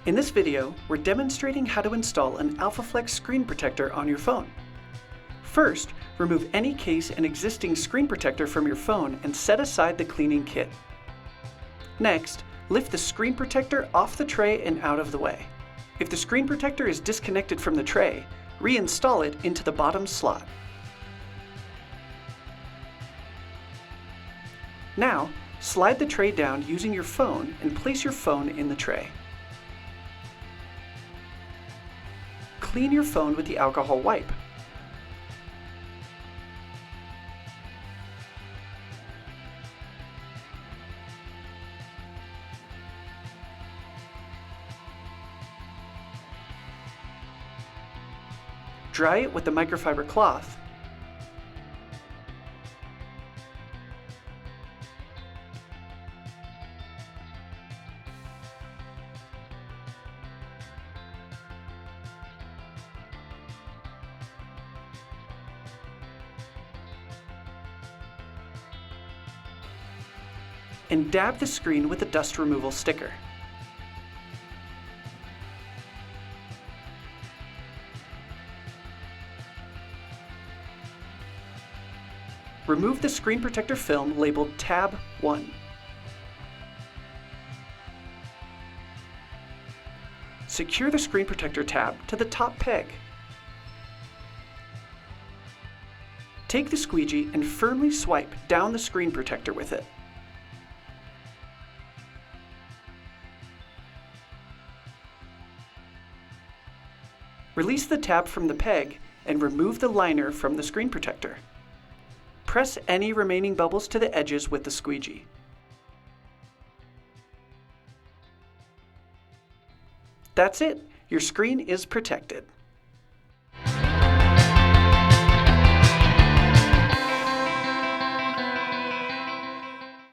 In this video, we're demonstrating how to install an AlphaFlex screen protector on your phone. First, remove any case and existing screen protector from your phone and set aside the cleaning kit. Next, lift the screen protector off the tray and out of the way. If the screen protector is disconnected from the tray, reinstall it into the bottom slot. Now, slide the tray down using your phone and place your phone in the tray. Clean your phone with the alcohol wipe. Dry it with the microfiber cloth. And dab the screen with a dust removal sticker. Remove the screen protector film labeled Tab 1. Secure the screen protector tab to the top peg. Take the squeegee and firmly swipe down the screen protector with it. Release the tab from the peg and remove the liner from the screen protector. Press any remaining bubbles to the edges with the squeegee. That's it! Your screen is protected.